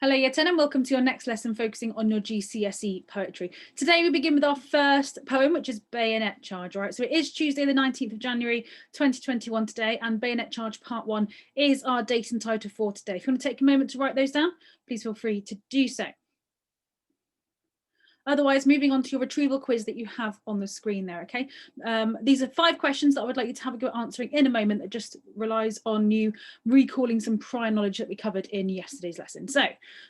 Hello Year 10 and welcome to your next lesson focusing on your GCSE poetry. Today we begin with our first poem, which is Bayonet Charge. All right, so it is Tuesday the 19th of January 2021 today, and Bayonet Charge Part 1 is our date and title for today. If you want to take a moment to write those down, please feel free to do so. Otherwise, moving on to your retrieval quiz that you have on the screen there, okay? These are 5 questions that I would like you to have a go at answering in a moment that just relies on you recalling some prior knowledge that we covered in yesterday's lesson. So,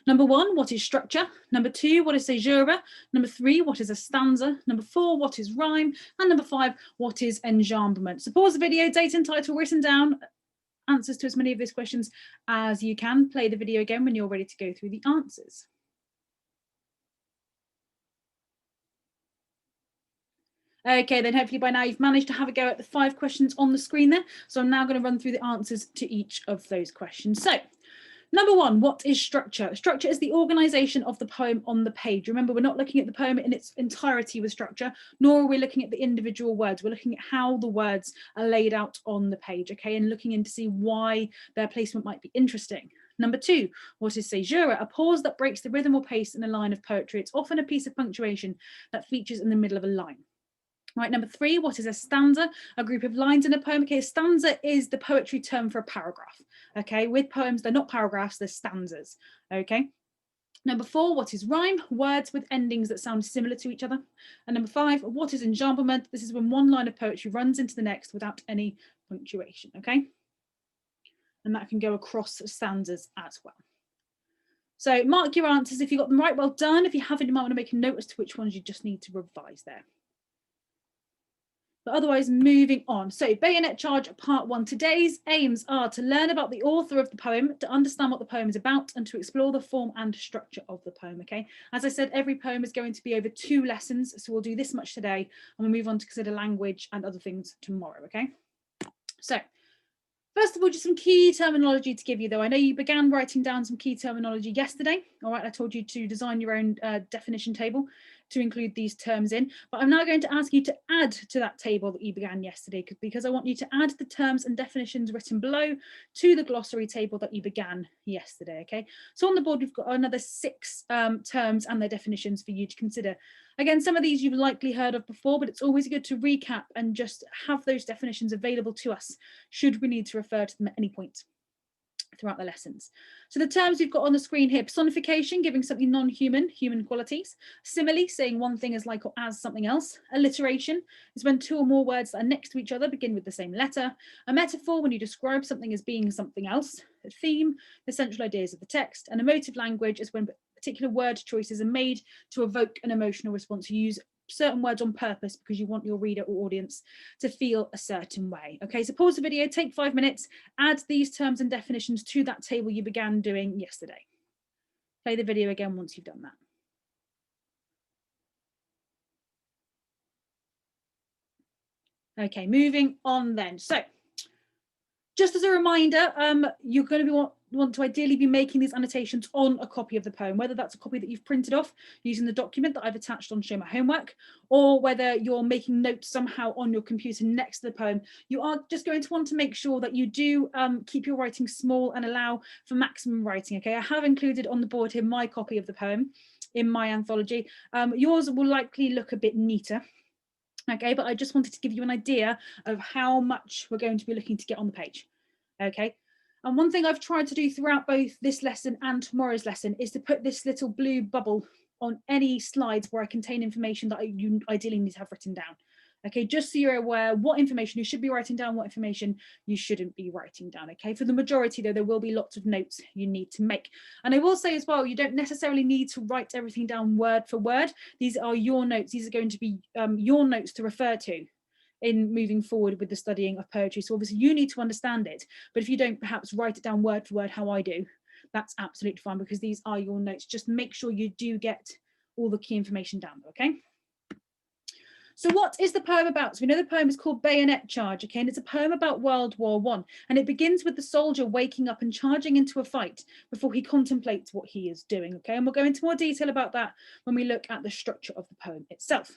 number 1, what is structure? Number 2, what is caesura? Number 3, what is a stanza? Number 4, what is rhyme? And number 5, what is enjambment? So pause the video, date and title written down, answers to as many of these questions as you can. Play the video again when you're ready to go through the answers. Okay, then hopefully by now you've managed to have a go at the 5 questions on the screen there. So I'm now going to run through the answers to each of those questions. So, number 1, what is structure? Structure is the organisation of the poem on the page. Remember, we're not looking at the poem in its entirety with structure, nor are we looking at the individual words. We're looking at how the words are laid out on the page, okay, and looking in to see why their placement might be interesting. Number 2, what is caesura? A pause that breaks the rhythm or pace in a line of poetry. It's often a piece of punctuation that features in the middle of a line. Right, number 3, what is a stanza? A group of lines in a poem. Okay, a stanza is the poetry term for a paragraph. Okay, with poems, they're not paragraphs, they're stanzas. Okay. Number 4, what is rhyme? Words with endings that sound similar to each other. And number 5, what is enjambment? This is when one line of poetry runs into the next without any punctuation. Okay. And that can go across stanzas as well. So mark your answers. If you got them right, well done. If you haven't, you might want to make a note as to which ones you just need to revise there. But otherwise, moving on. So Bayonet Charge Part 1. Today's aims are to learn about the author of the poem, to understand what the poem is about, and to explore the form and structure of the poem, okay? As I said, every poem is going to be over 2 lessons, so we'll do this much today, and we'll move on to consider language and other things tomorrow, okay? So, first of all, just some key terminology to give you, though. I know you began writing down some key terminology yesterday. All right, I told you to design your own definition table to include these terms in, but I'm now going to ask you to add to that table that you began yesterday, because I want you to add the terms and definitions written below to the glossary table that you began yesterday, okay? So on the board, we've got another 6 terms and their definitions for you to consider. Again, some of these you've likely heard of before, but it's always good to recap and just have those definitions available to us should we need to refer to them at any point throughout the lessons. So the terms we've got on the screen here: personification, giving something non-human, human qualities. Simile, saying one thing is like or as something else. Alliteration is when 2 or more words that are next to each other begin with the same letter. A metaphor, when you describe something as being something else. A theme, the central ideas of the text. And emotive language is when particular word choices are made to evoke an emotional response. You use certain words on purpose because you want your reader or audience to feel a certain way. Okay, so pause the video, take 5 minutes, add these terms and definitions to that table you began doing yesterday. Play the video again once you've done that. Okay, moving on then. So, just as a reminder, you're going to want to ideally be making these annotations on a copy of the poem, whether that's a copy that you've printed off using the document that I've attached on Show My Homework, or whether you're making notes somehow on your computer next to the poem. You are just going to want to make sure that you do keep your writing small and allow for maximum writing, okay? I have included on the board here my copy of the poem in my anthology. Yours will likely look a bit neater. Okay, but I just wanted to give you an idea of how much we're going to be looking to get on the page. Okay, and one thing I've tried to do throughout both this lesson and tomorrow's lesson is to put this little blue bubble on any slides where I contain information that you ideally need to have written down. Okay, just so you're aware what information you should be writing down, what information you shouldn't be writing down. Okay, for the majority though, there will be lots of notes you need to make. And I will say as well, you don't necessarily need to write everything down word for word. These are your notes. These are going to be your notes to refer to in moving forward with the studying of poetry. So obviously you need to understand it, but if you don't perhaps write it down word for word how I do, that's absolutely fine, because these are your notes. Just make sure you do get all the key information down, okay? So what is the poem about? So we know the poem is called Bayonet Charge, okay, and it's a poem about World War I, and it begins with the soldier waking up and charging into a fight before he contemplates what he is doing, okay, and we'll go into more detail about that when we look at the structure of the poem itself.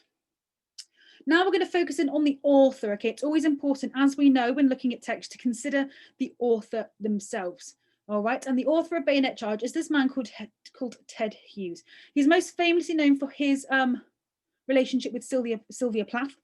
Now we're going to focus in on the author, okay? It's always important, as we know when looking at text, to consider the author themselves. All right, and the author of Bayonet Charge is this man called Ted Hughes. He's most famously known for his relationship with Sylvia Plath.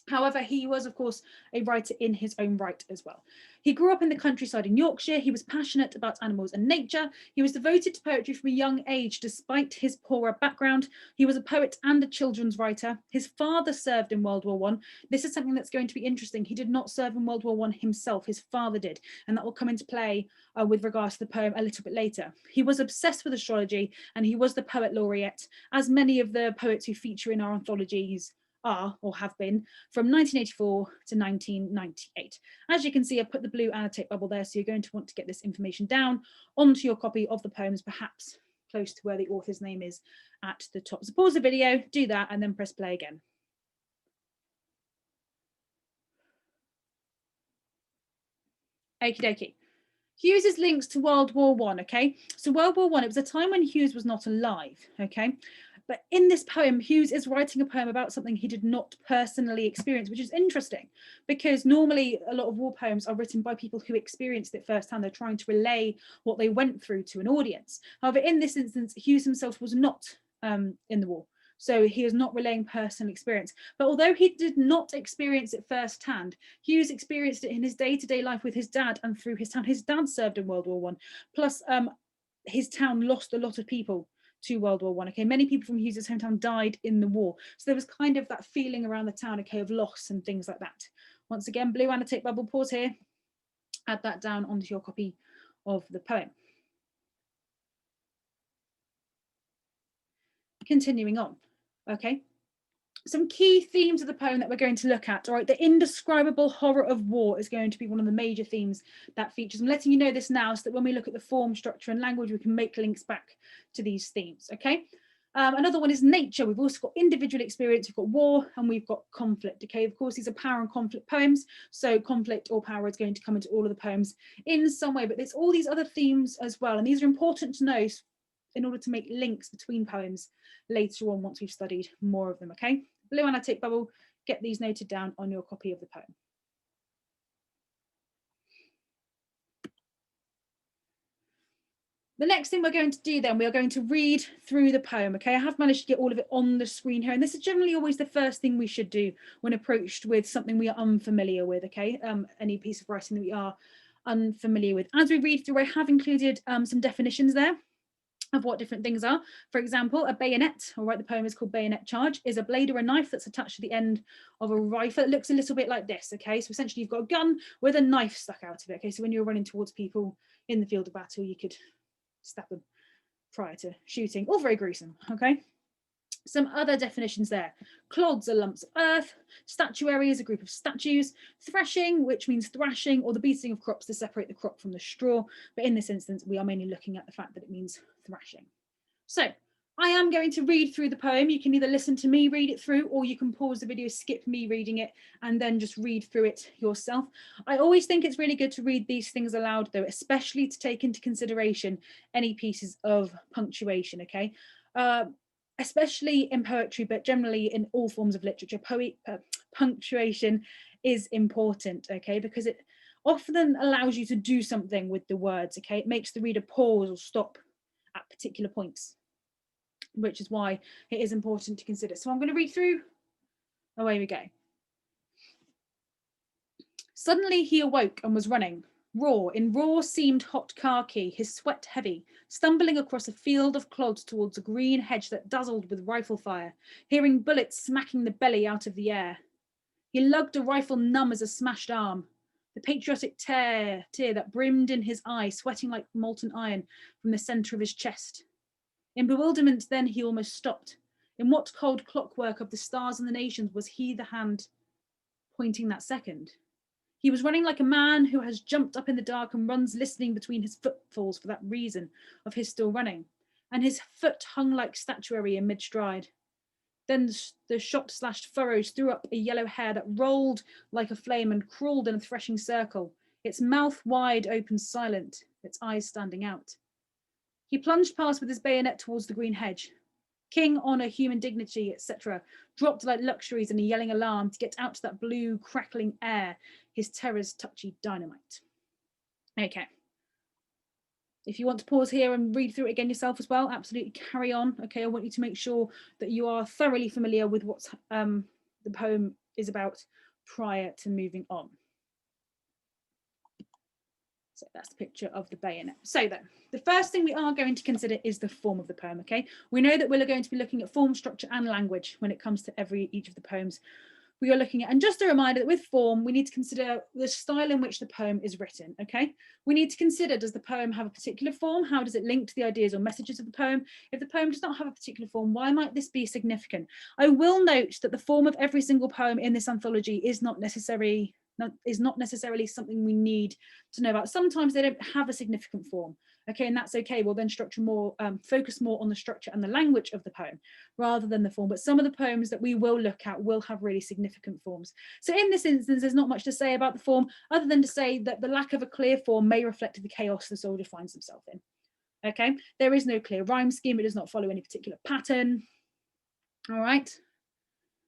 However, he was, of course, a writer in his own right as well. He grew up in the countryside in Yorkshire. He was passionate about animals and nature. He was devoted to poetry from a young age, despite his poorer background. He was a poet and a children's writer. His father served in World War I. This is something that's going to be interesting. He did not serve in World War I himself. His father did, and that will come into play with regards to the poem a little bit later. He was obsessed with astrology, and he was the poet laureate, as many of the poets who feature in our anthologies are or have been, from 1984 to 1998. As you can see, I've put the blue annotate bubble there, so you're going to want to get this information down onto your copy of the poems, perhaps close to where the author's name is at the top. So pause the video, do that, and then press play again. Okie dokie. Hughes's links to World War I, okay? So World War I, it was a time when Hughes was not alive, okay? But in this poem, Hughes is writing a poem about something he did not personally experience, which is interesting because normally a lot of war poems are written by people who experienced it firsthand. They're trying to relay what they went through to an audience. However, in this instance, Hughes himself was not in the war. So he is not relaying personal experience. But although he did not experience it firsthand, Hughes experienced it in his day-to-day life with his dad and through his town. His dad served in World War I, plus his town lost a lot of people to World War I. Okay, many people from Hughes's hometown died in the war. So there was kind of that feeling around the town, okay, of loss and things like that. Once again, blue annotate bubble, pause here, add that down onto your copy of the poem. Continuing on, okay. Some key themes of the poem that we're going to look at. All right, the indescribable horror of war is going to be one of the major themes that features. I'm letting you know this now so that when we look at the form, structure and language, we can make links back to these themes, okay? Another one is nature. We've also got individual experience, we've got war, and we've got conflict, okay? Of course, these are power and conflict poems, so conflict or power is going to come into all of the poems in some way, but there's all these other themes as well, and these are important to know in order to make links between poems later on once we've studied more of them, okay? Blue annotate bubble, get these noted down on your copy of the poem. The next thing we're going to do then, we are going to read through the poem, okay? I have managed to get all of it on the screen here, and this is generally always the first thing we should do when approached with something we are unfamiliar with, okay? Any piece of writing that we are unfamiliar with. As we read through, I have included some definitions there of what different things are. For example, a bayonet, all right, the poem is called Bayonet Charge, is a blade or a knife that's attached to the end of a rifle. It looks a little bit like this, okay? So essentially you've got a gun with a knife stuck out of it, okay? So when you're running towards people in the field of battle, you could stab them prior to shooting, all very gruesome, okay? Some other definitions there. Clods are lumps of earth. Statuary is a group of statues. Threshing, which means thrashing, or the beating of crops to separate the crop from the straw. But in this instance, we are mainly looking at the fact that it means thrashing. So I am going to read through the poem. You can either listen to me read it through, or you can pause the video, skip me reading it, and then just read through it yourself. I always think it's really good to read these things aloud, though, especially to take into consideration any pieces of punctuation, okay? Especially in poetry, but generally in all forms of literature, punctuation is important, okay, because it often allows you to do something with the words, okay? It makes the reader pause or stop at particular points, which is why it is important to consider. So I'm going to read through. Away we go. Suddenly he awoke and was running. Raw seamed hot khaki, his sweat heavy, stumbling across a field of clods towards a green hedge that dazzled with rifle fire, hearing bullets smacking the belly out of the air. He lugged a rifle numb as a smashed arm, the patriotic tear that brimmed in his eye, sweating like molten iron from the centre of his chest. In bewilderment then he almost stopped. In what cold clockwork of the stars and the nations was he the hand pointing that second? He was running like a man who has jumped up in the dark and runs listening between his footfalls for that reason of his still running. And his foot hung like statuary in mid-stride. Then the shot-slashed furrows threw up a yellow hair that rolled like a flame and crawled in a threshing circle, its mouth wide open silent, its eyes standing out. He plunged past with his bayonet towards the green hedge. King, honour, human dignity, etc., dropped like luxuries in a yelling alarm to get out to that blue, crackling air, his terror's touchy dynamite. Okay. If you want to pause here and read through it again yourself as well, absolutely carry on. Okay, I want you to make sure that you are thoroughly familiar with what the poem is about prior to moving on. So that's the picture of the bayonet. So then, the first thing we are going to consider is the form of the poem, okay? We know that we're going to be looking at form, structure, and language when it comes to each of the poems we are looking at. And just a reminder that with form, we need to consider the style in which the poem is written, okay? We need to consider, does the poem have a particular form? How does it link to the ideas or messages of the poem? If the poem does not have a particular form, why might this be significant? I will note that the form of every single poem in this anthology is not necessarily something we need to know about. Sometimes they don't have a significant form, okay, and that's okay. We'll then focus more on the structure and the language of the poem rather than the form. But some of the poems that we will look at will have really significant forms. So in this instance, there's not much to say about the form other than to say that the lack of a clear form may reflect the chaos the soldier finds himself in. Okay, there is no clear rhyme scheme. It does not follow any particular pattern. All right.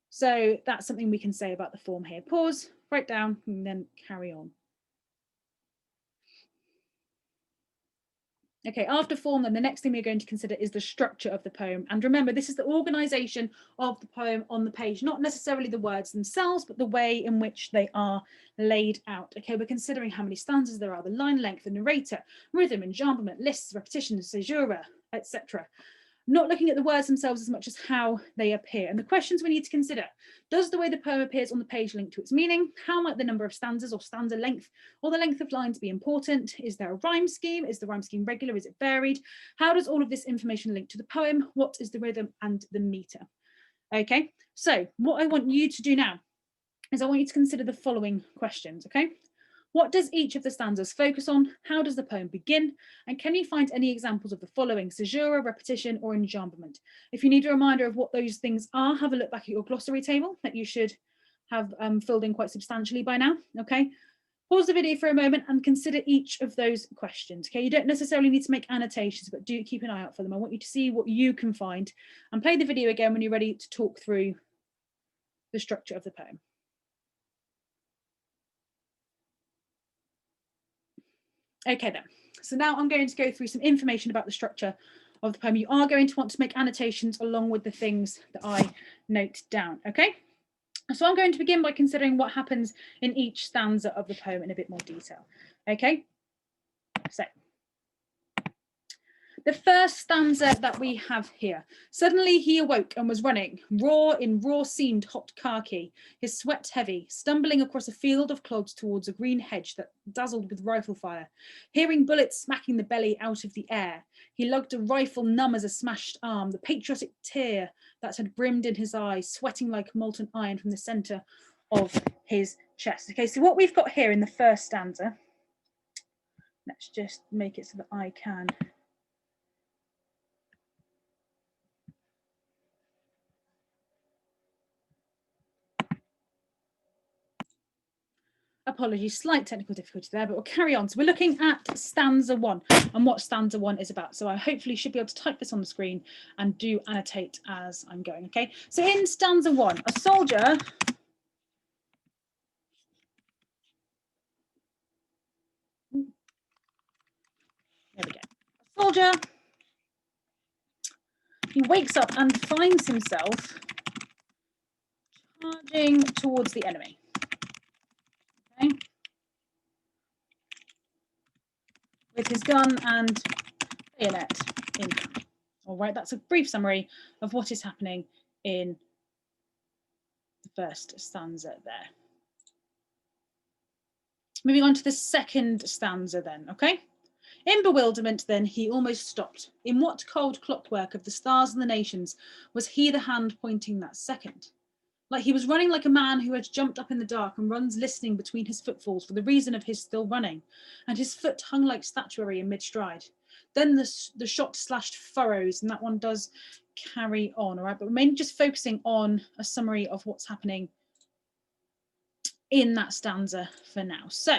So that's something we can say about the form here. Pause, write down, and then carry on. Okay, after form, then the next thing we're going to consider is the structure of the poem. And remember, this is the organization of the poem on the page, not necessarily the words themselves, but the way in which they are laid out. Okay, we're considering how many stanzas there are, the line length, the narrator, rhythm, enjambment, lists, repetitions, caesura, etc. Not looking at the words themselves as much as how they appear. And the questions we need to consider: does the way the poem appears on the page link to its meaning? How might the number of stanzas or stanza length or the length of lines be important? Is there a rhyme scheme? Is the rhyme scheme regular? Is it varied? How does all of this information link to the poem? What is the rhythm and the meter? Okay, so what I want you to do now is I want you to consider the following questions, okay? What does each of the stanzas focus on? How does the poem begin? And can you find any examples of the following: caesura, repetition, or enjambment? If you need a reminder of what those things are, have a look back at your glossary table that you should have filled in quite substantially by now, okay? Pause the video for a moment and consider each of those questions, okay? You don't necessarily need to make annotations, but do keep an eye out for them. I want you to see what you can find and play the video again when you're ready to talk through the structure of the poem. Okay then, so now I'm going to go through some information about the structure of the poem. You are going to want to make annotations along with the things that I note down, okay? So I'm going to begin by considering what happens in each stanza of the poem in a bit more detail, okay? So, the first stanza that we have here: suddenly he awoke and was running, raw seamed hot khaki, his sweat heavy, stumbling across a field of clods towards a green hedge that dazzled with rifle fire. Hearing bullets smacking the belly out of the air, he lugged a rifle numb as a smashed arm, the patriotic tear that had brimmed in his eyes, sweating like molten iron from the center of his chest. Okay, so what we've got here in the first stanza, let's just make it so that I can apologies, slight technical difficulty there, but we'll carry on. So we're looking at stanza 1 and what stanza 1 is about. So I hopefully should be able to type this on the screen and do annotate as I'm going, okay? So in stanza 1, a soldier there we go. A soldier, he wakes up and finds himself charging towards the enemy. Okay? With his gun and bayonet in hand. All right, that's a brief summary of what is happening in the first stanza there. Moving on to the second stanza then, okay? In bewilderment then he almost stopped. In what cold clockwork of the stars and the nations was he the hand pointing that second? Like he was running like a man who had jumped up in the dark and runs listening between his footfalls for the reason of his still running, and his foot hung like statuary in mid-stride. Then the shot slashed furrows, and that one does carry on, all right? But we're mainly just focusing on a summary of what's happening in that stanza for now. So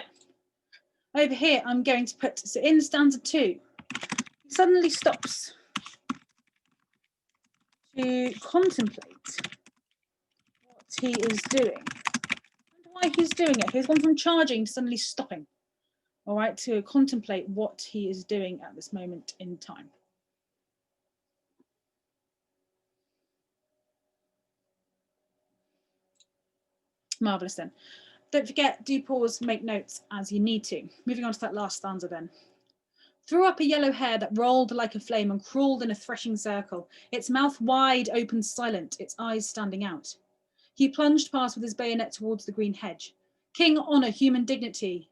over here, I'm going to put, so in stanza 2, he suddenly stops to contemplate what he is doing and why he's doing it. He's gone from charging to suddenly stopping. all right, to contemplate what he is doing at this moment in time. Marvellous then. Don't forget, do pause, make notes as you need to. Moving on to that last stanza then. Threw up a yellow hair that rolled like a flame and crawled in a threshing circle, its mouth wide open silent, its eyes standing out. He plunged past with his bayonet towards the green hedge. King, honour, human dignity,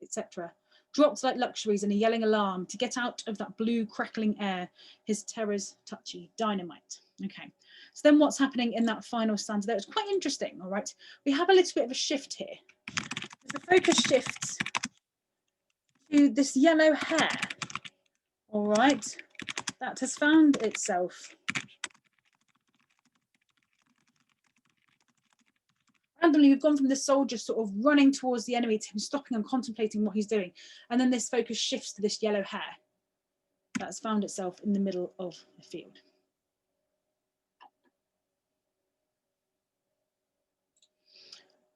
etc. Dropped like luxuries in a yelling alarm to get out of that blue crackling air, his terrors touchy dynamite. Okay, so then what's happening in that final stanza there? It's quite interesting, all right? We have a little bit of a shift here. The focus shifts to this yellow hair, all right, that has found itself randomly. We've gone from this soldier sort of running towards the enemy to him stopping and contemplating what he's doing, and then this focus shifts to this yellow hair that's found itself in the middle of the field.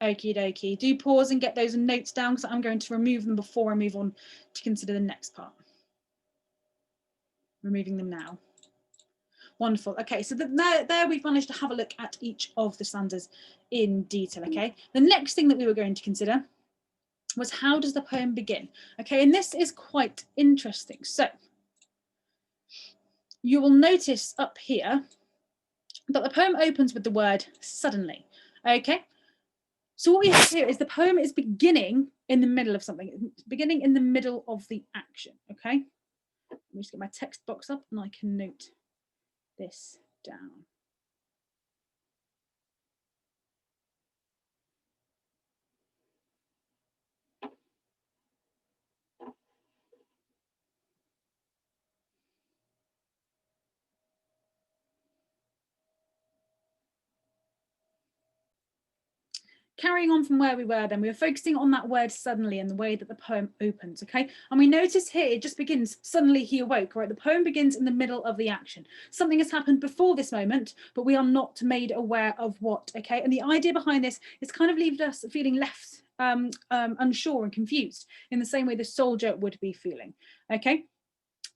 Okie dokie. Do pause and get those notes down, because I'm going to remove them before I move on to consider the next part. Removing them now. Wonderful. Okay, so there we've managed to have a look at each of the stanzas in detail. Okay, the next thing that we were going to consider was, how does the poem begin? Okay, and this is quite interesting. So you will notice up here that the poem opens with the word suddenly. Okay, so what we have here is the poem is beginning in the middle of something, beginning in the middle of the action. Okay, let me just get my text box up and I can note this down. Carrying on from where we were then, we were focusing on that word suddenly and the way that the poem opens, okay? And we notice here, it just begins, suddenly he awoke, right? The poem begins in the middle of the action. Something has happened before this moment, but we are not made aware of what, okay? And the idea behind this is kind of leave us feeling left unsure and confused in the same way the soldier would be feeling, okay?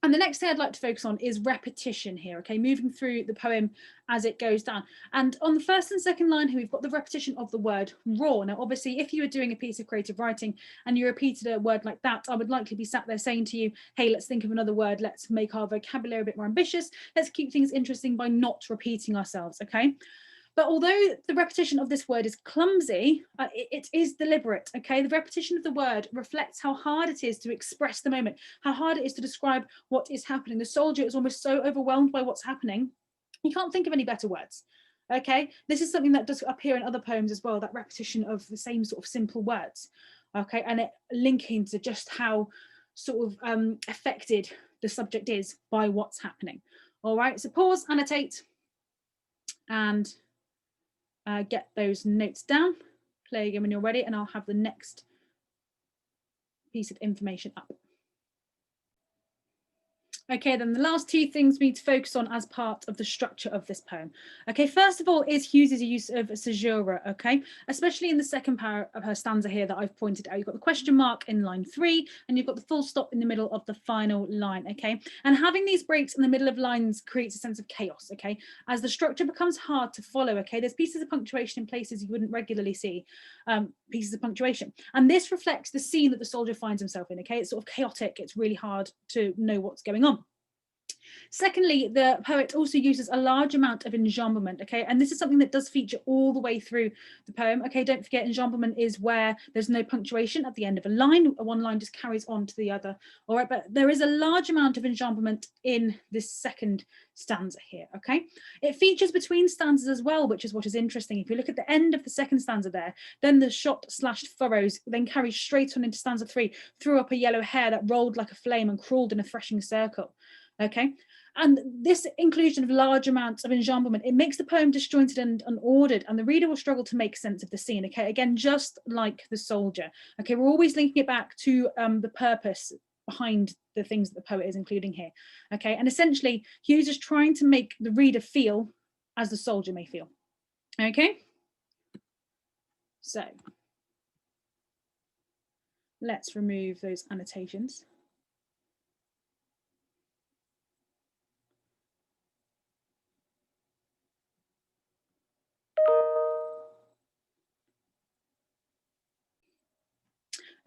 And the next thing I'd like to focus on is repetition here, okay, moving through the poem as it goes down. And on the first and second line here, we've got the repetition of the word raw. Now, obviously, if you were doing a piece of creative writing and you repeated a word like that, I would likely be sat there saying to you, hey, let's think of another word. Let's make our vocabulary a bit more ambitious. Let's keep things interesting by not repeating ourselves, okay? But although the repetition of this word is clumsy, it is deliberate, okay? The repetition of the word reflects how hard it is to express the moment, how hard it is to describe what is happening. The soldier is almost so overwhelmed by what's happening, he can't think of any better words, okay? This is something that does appear in other poems as well, that repetition of the same sort of simple words, okay? And it linking to just how sort of affected the subject is by what's happening. All right, so pause, annotate, and get those notes down. Play again when you're ready, and I'll have the next piece of information up. Okay, then the last two things we need to focus on as part of the structure of this poem. Okay, first of all is Hughes's use of caesura, okay, especially in the second part of her stanza here that I've pointed out. You've got the question mark in line 3, and you've got the full stop in the middle of the final line, okay? And having these breaks in the middle of lines creates a sense of chaos, okay? As the structure becomes hard to follow, okay? There's pieces of punctuation in places you wouldn't regularly see, pieces of punctuation. And this reflects the scene that the soldier finds himself in, okay? It's sort of chaotic. It's really hard to know what's going on. Secondly, the poet also uses a large amount of enjambment, okay? And this is something that does feature all the way through the poem, okay? Don't forget, enjambment is where there's no punctuation at the end of a line. One line just carries on to the other, all right? But there is a large amount of enjambment in this second stanza here, okay? It features between stanzas as well, which is what is interesting. If you look at the end of the second stanza there, then the shot slashed furrows then carries straight on into stanza 3, threw up a yellow hair that rolled like a flame and crawled in a threshing circle. Okay, and this inclusion of large amounts of enjambment, it makes the poem disjointed and unordered, and the reader will struggle to make sense of the scene. Okay, again, just like the soldier. Okay, we're always linking it back to the purpose behind the things that the poet is including here. Okay, and essentially Hughes is trying to make the reader feel as the soldier may feel. Okay, so let's remove those annotations.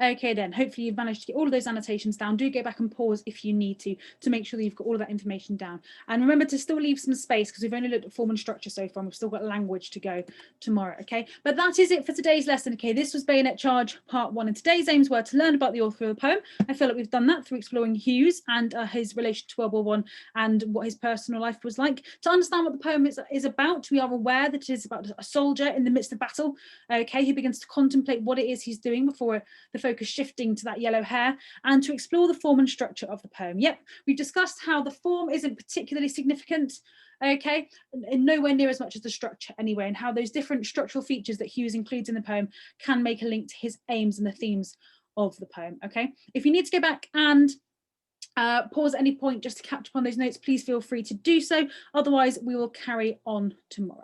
Okay, then hopefully you've managed to get all of those annotations down. Do go back and pause if you need to make sure that you've got all of that information down. And remember to still leave some space because we've only looked at form and structure so far. And we've still got language to go tomorrow. Okay, but that is it for today's lesson. Okay, this was Bayonet Charge Part 1. And today's aims were to learn about the author of the poem. I feel like we've done that through exploring Hughes and his relation to World War I and what his personal life was like. To understand what the poem is about, we are aware that it is about a soldier in the midst of battle. Okay, he begins to contemplate what it is he's doing before the focus shifting to that yellow hair, and to explore the form and structure of the poem. Yep, we've discussed how the form isn't particularly significant, okay, and nowhere near as much as the structure anyway, and how those different structural features that Hughes includes in the poem can make a link to his aims and the themes of the poem. Okay, if you need to go back and pause at any point just to catch up on those notes, please feel free to do so. Otherwise, we will carry on tomorrow.